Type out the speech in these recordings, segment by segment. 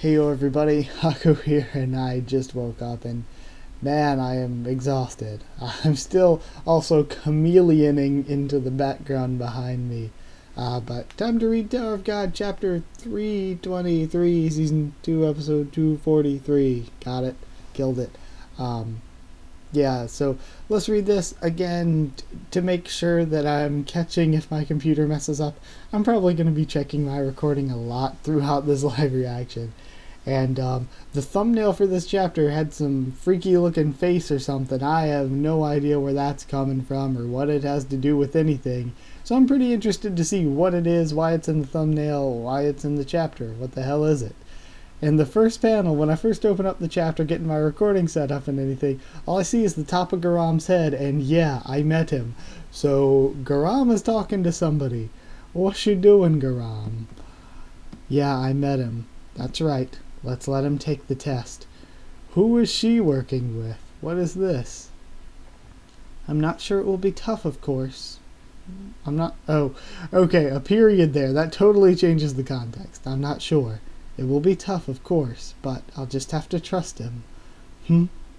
Heyo everybody, Haku here, and I just woke up and man, I am exhausted. I'm still also chameleoning into the background behind me. But time to read Tower of God, chapter 323, season 2, episode 243. Got it. Killed it. Yeah, so let's read this again to make sure that I'm catching if my computer messes up. I'm probably going to be checking my recording a lot throughout this live reaction. And the thumbnail for this chapter had some freaky looking face or something. I have no idea where that's coming from or what it has to do with anything. So I'm pretty interested to see what it is, why it's in the thumbnail, why it's in the chapter. What the hell is it? In the first panel, when I first open up the chapter, getting my recording set up and anything, all I see is the top of Garam's head, and yeah, I met him. So Garam is talking to somebody. What you doing, Garam? Yeah, I met him. That's right. Let's let him take the test. Who is she working with? What is this? I'm not sure it will be tough, of course. I'm not... Oh, okay, a period there. That totally changes the context. I'm not sure. It will be tough, of course, but I'll just have to trust him.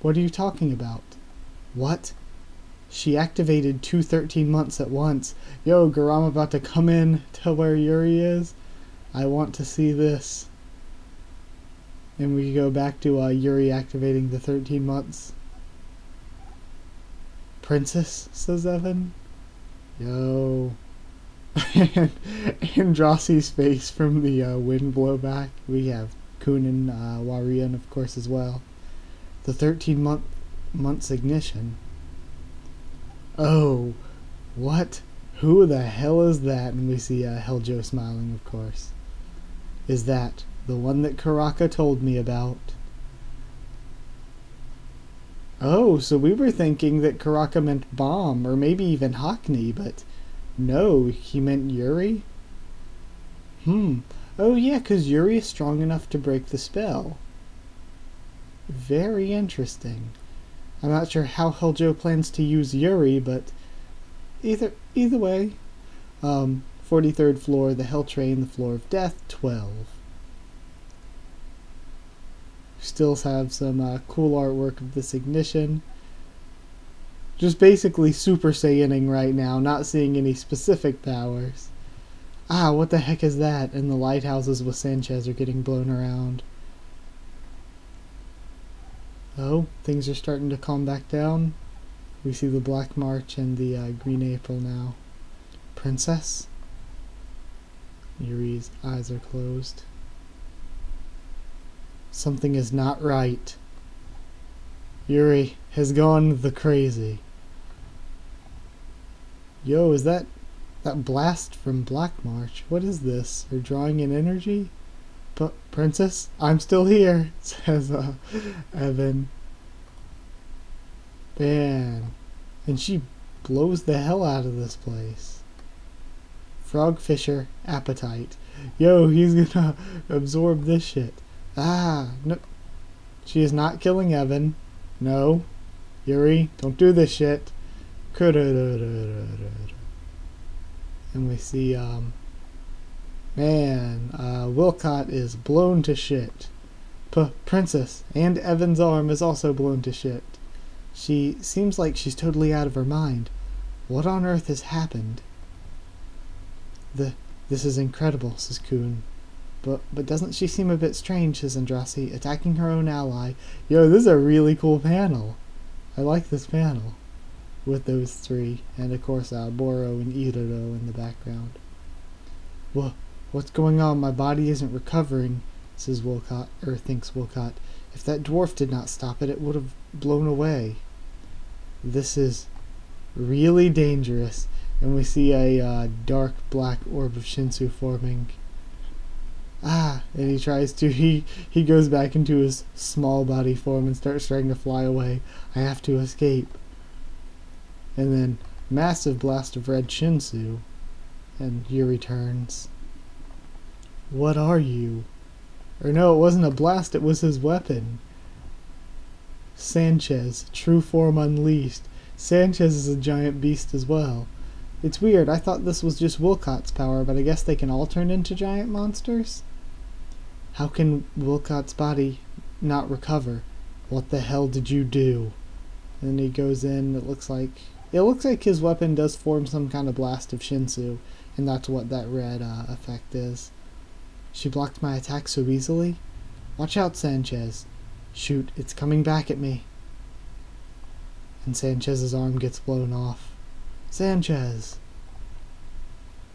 What are you talking about? What? She activated 2 13 months at once. Yo, Garam about to come in to where Yuri is. I want to see this. And we go back to Yuri activating the 13 months. Princess, says Evan. Yo. And Andrassi's face from the wind blowback. We have Kun and Warian, of course, as well. The 13 months ignition. Oh, what? Who the hell is that? And we see Heljo smiling, of course. Is that the one that Karaka told me about? Oh, so we were thinking that Karaka meant Bomb, or maybe even Hockney, but no, he meant Yuri? Oh yeah, 'cause Yuri is strong enough to break the spell. Very interesting. I'm not sure how Heljo plans to use Yuri, but either way. 43rd floor, the Hell Train, the floor of death, 12. Still have some cool artwork of this ignition. Just basically Super Saiyaning right now, not seeing any specific powers. Ah, what the heck is that? And the lighthouses with Sanchez are getting blown around. Oh, things are starting to calm back down. We see the Black March and the Green April now. Princess? Yuri's eyes are closed. Something is not right. Yuri has gone the crazy. Yo, is that blast from Black March? What is this? They're drawing in energy? But Princess, I'm still here, says Evan. Man. And she blows the hell out of this place. Frogfisher appetite. Yo, he's gonna absorb this shit. Ah, no. She is not killing Evan. No. Yuri, don't do this shit. And we see, Wilcott is blown to shit. Princess, and Evan's arm is also blown to shit. She seems like she's totally out of her mind. What on earth has happened? This is incredible, says Kun. But doesn't she seem a bit strange, says Andrassi, attacking her own ally. Yo, this is a really cool panel. I like this panel. With those three, and of course Boro and Iroro in the background. What's going on? My body isn't recovering, says Wilcott, or thinks Wilcott. If that dwarf did not stop it, it would have blown away. This is really dangerous, and we see a dark black orb of Shinsu forming. And he tries to, he goes back into his small body form and starts trying to fly away. I have to escape. And then, massive blast of red Shinsu, and Yuri turns. What are you? Or no, it wasn't a blast, it was his weapon. Sanchez, true form unleashed. Sanchez is a giant beast as well. It's weird, I thought this was just Wilcott's power, but I guess they can all turn into giant monsters? How can Wilcott's body not recover? What the hell did you do? And then he goes in. It looks like his weapon does form some kind of blast of Shinsu, and that's what that red effect is. She blocked my attack so easily? Watch out, Sanchez. Shoot, it's coming back at me. And Sanchez's arm gets blown off. Sanchez!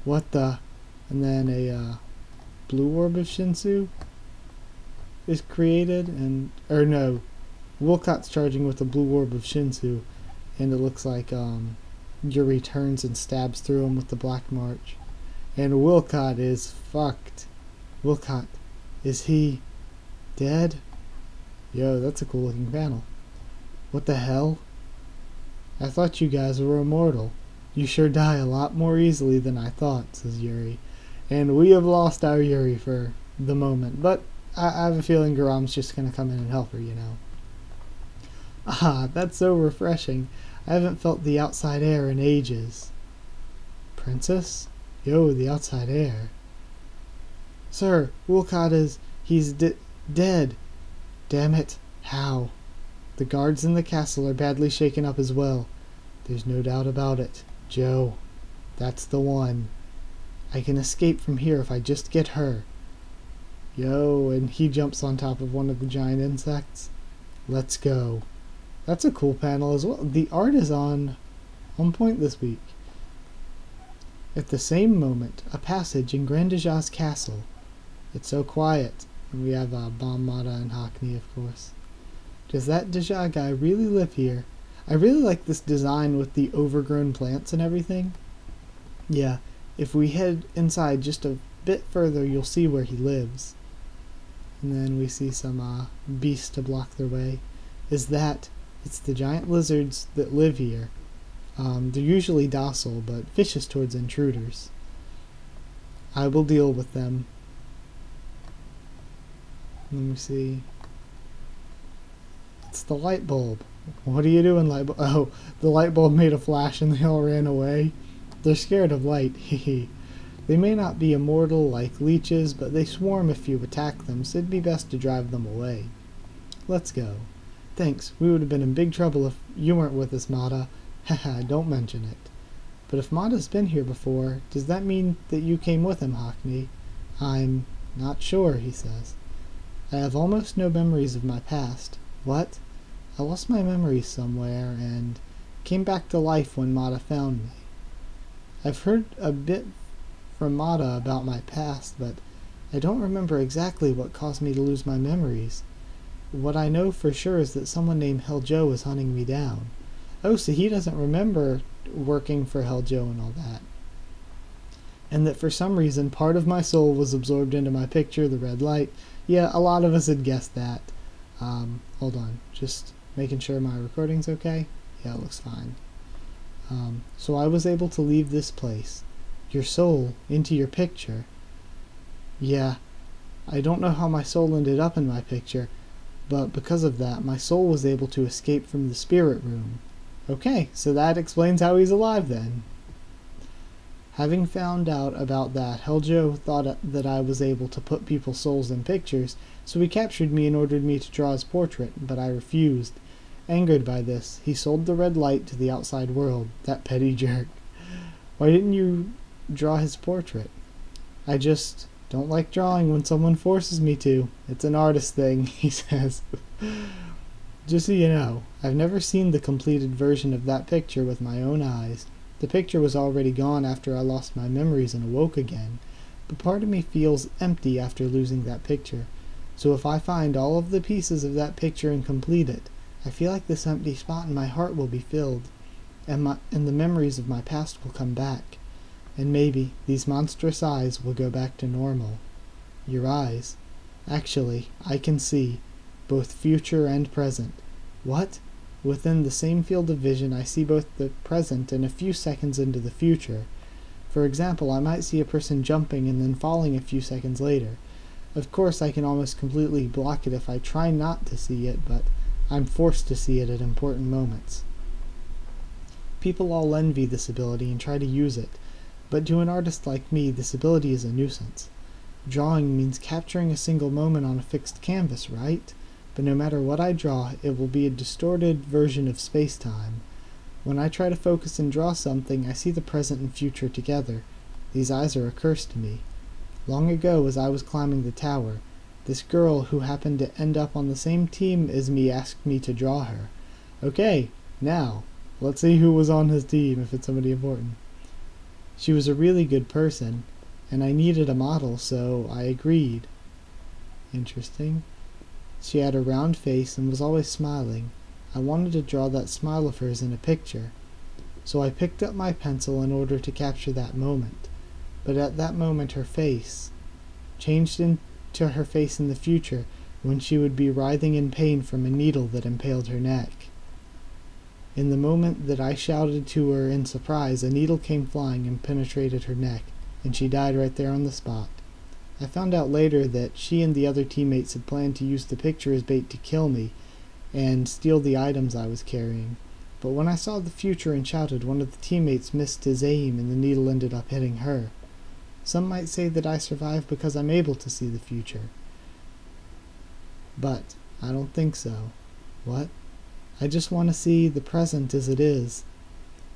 What the? And then a blue orb of Shinsu is created, and Wilcott's charging with a blue orb of Shinsu, and it looks like Yuri turns and stabs through him with the Black March. And Wilcott is fucked. Wilcott, is he dead? Yo, that's a cool looking panel. What the hell? I thought you guys were immortal. You sure die a lot more easily than I thought, says Yuri. And we have lost our Yuri for the moment, but I have a feeling Garam's just gonna come in and help her, you know. Ah, that's so refreshing. I haven't felt the outside air in ages. Princess? Yo, the outside air. Sir, Wilcott he's dead. Damn it. How? The guards in the castle are badly shaken up as well. There's no doubt about it. Joe. That's the one. I can escape from here if I just get her. Yo, and he jumps on top of one of the giant insects. Let's go. That's a cool panel as well. The art is on point this week. At the same moment, a passage in Grandaja's castle. It's so quiet. And we have Bomb Mata and Hockney, of course. Does that Deja guy really live here? I really like this design with the overgrown plants and everything. Yeah, if we head inside just a bit further, you'll see where he lives. And then we see some beasts to block their way. It's the giant lizards that live here. They're usually docile, but vicious towards intruders. I will deal with them. Let me see. It's the light bulb. What are you doing, light bulb? Oh, the light bulb made a flash and they all ran away. They're scared of light, hehe. They may not be immortal like leeches, but they swarm if you attack them, so it'd be best to drive them away. Let's go. Thanks, we would have been in big trouble if you weren't with us, Mata. Haha, don't mention it. But if Mata's been here before, does that mean that you came with him, Hockney? I'm not sure, he says. I have almost no memories of my past. What? I lost my memories somewhere and came back to life when Mata found me. I've heard a bit from Mata about my past, but I don't remember exactly what caused me to lose my memories. What I know for sure is that someone named Hell Joe is hunting me down. Oh, so he doesn't remember working for Hell Joe and all that. And that for some reason part of my soul was absorbed into my picture, the red light. Yeah, a lot of us had guessed that. Hold on, just making sure my recording's okay. Yeah, it looks fine. So I was able to leave this place, your soul, into your picture. Yeah, I don't know how my soul ended up in my picture, but because of that, my soul was able to escape from the spirit room. Okay, so that explains how he's alive then. Having found out about that, Helljo thought that I was able to put people's souls in pictures, so he captured me and ordered me to draw his portrait, but I refused. Angered by this, he sold the red light to the outside world, that petty jerk. Why didn't you draw his portrait? I just don't like drawing when someone forces me to. It's an artist thing, he says. Just so you know, I've never seen the completed version of that picture with my own eyes. The picture was already gone after I lost my memories and awoke again, but part of me feels empty after losing that picture. So if I find all of the pieces of that picture and complete it, I feel like this empty spot in my heart will be filled, and the memories of my past will come back, and maybe these monstrous eyes will go back to normal. Your eyes. Actually, I can see, both future and present. What? Within the same field of vision, I see both the present and a few seconds into the future. For example, I might see a person jumping and then falling a few seconds later. Of course, I can almost completely block it if I try not to see it, but I'm forced to see it at important moments. People all envy this ability and try to use it, but to an artist like me, this ability is a nuisance. Drawing means capturing a single moment on a fixed canvas, right? But no matter what I draw, it will be a distorted version of space-time. When I try to focus and draw something, I see the present and future together. These eyes are a curse to me. Long ago, as I was climbing the tower, this girl who happened to end up on the same team as me asked me to draw her. Okay, now, let's see who was on his team if it's somebody important. She was a really good person, and I needed a model, so I agreed. Interesting. She had a round face and was always smiling. I wanted to draw that smile of hers in a picture. So I picked up my pencil in order to capture that moment. But at that moment her face changed into her face in the future when she would be writhing in pain from a needle that impaled her neck. In the moment that I shouted to her in surprise, a needle came flying and penetrated her neck, and she died right there on the spot. I found out later that she and the other teammates had planned to use the picture as bait to kill me and steal the items I was carrying. But when I saw the future and shouted, one of the teammates missed his aim and the needle ended up hitting her. Some might say that I survived because I'm able to see the future. But I don't think so. What? I just want to see the present as it is.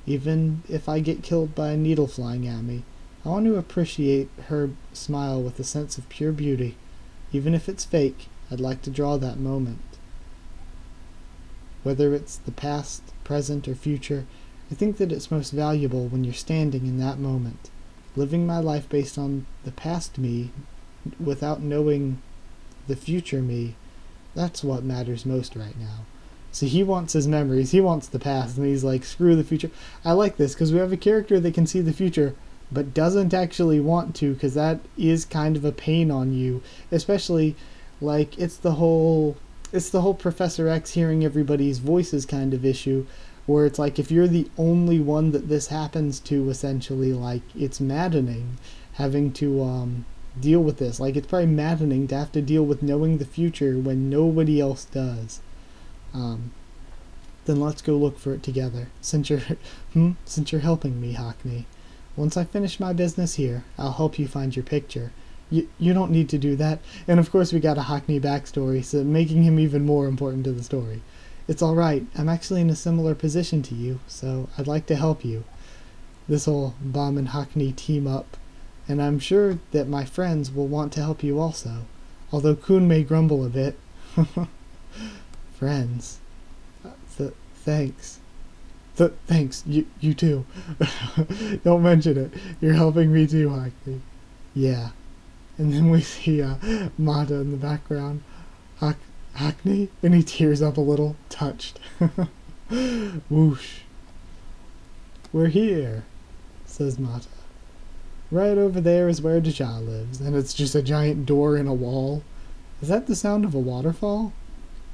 Even if I get killed by a needle flying at me, I want to appreciate her smile with a sense of pure beauty. Even if it's fake, I'd like to draw that moment. Whether it's the past, present, or future, I think that it's most valuable when you're standing in that moment. Living my life based on the past me, without knowing the future me, that's what matters most right now. So he wants his memories, he wants the past, and he's like, screw the future. I like this, because we have a character that can see the future, but doesn't actually want to, because that is kind of a pain on you. Especially, like, it's the whole Professor X hearing everybody's voices kind of issue, where it's like, if you're the only one that this happens to, essentially, like, it's maddening having to deal with this. Like, it's probably maddening to have to deal with knowing the future when nobody else does. Then let's go look for it together, since you're helping me, Hockney. Once I finish my business here, I'll help you find your picture. You don't need to do that. And of course we got a Hockney backstory, so making him even more important to the story. It's alright, I'm actually in a similar position to you, so I'd like to help you. This whole Bomb and Hockney team up, and I'm sure that my friends will want to help you also. Although Kun may grumble a bit. Friends. Thanks. Thanks, you too. Don't mention it. You're helping me too, Hockney. Yeah. And then we see Mata in the background. Hockney? And he tears up a little, touched. Whoosh. We're here, says Mata. Right over there is where Deja lives, and it's just a giant door in a wall. Is that the sound of a waterfall?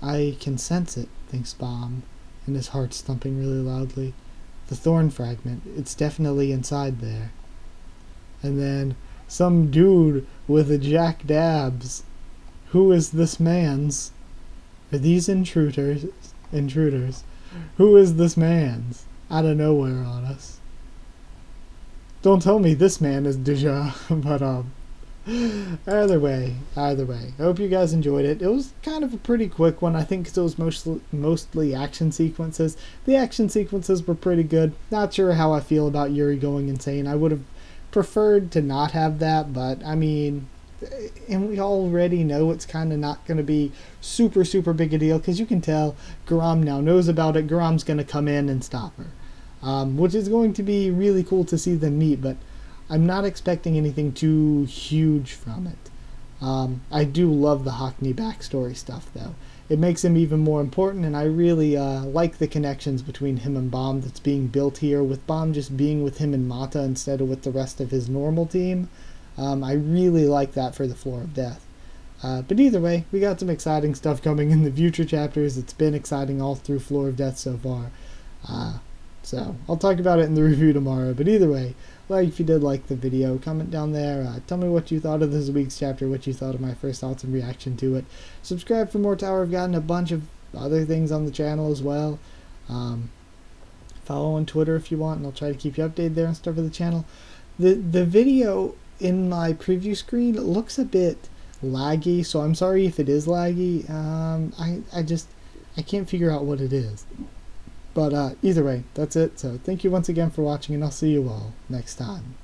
I can sense it, thinks Bomb, and his heart's thumping really loudly. The thorn fragment, it's definitely inside there. And then some dude with a Jack Dabs. Who is this man's? Are these intruders? Who is this man's? Out of nowhere on us. Don't tell me this man is Deja, but either way. I hope you guys enjoyed it. It was kind of a pretty quick one, I think, because it was mostly action sequences. The action sequences were pretty good. Not sure how I feel about Yuri going insane. I would have preferred to not have that, but I mean, and we already know it's kind of not going to be super big a deal, because you can tell Garam now knows about it. Garam's going to come in and stop her, which is going to be really cool to see them meet, but I'm not expecting anything too huge from it. I do love the Hockney backstory stuff, though. It makes him even more important, and I really like the connections between him and Bomb that's being built here, with Bomb just being with him and Mata instead of with the rest of his normal team. I really like that for the Floor of Death. But either way, we got some exciting stuff coming in the future chapters. It's been exciting all through Floor of Death so far. So I'll talk about it in the review tomorrow. But either way, like if you did like the video, comment down there. Tell me what you thought of this week's chapter, what you thought of my first thoughts and reaction to it. Subscribe for more Tower of God and a bunch of other things on the channel as well. Follow on Twitter if you want, and I'll try to keep you updated there and stuff for the channel. The video in my preview screen, it looks a bit laggy, so I'm sorry if it is laggy. I can't figure out what it is. But either way, that's it. So thank you once again for watching, and I'll see you all next time.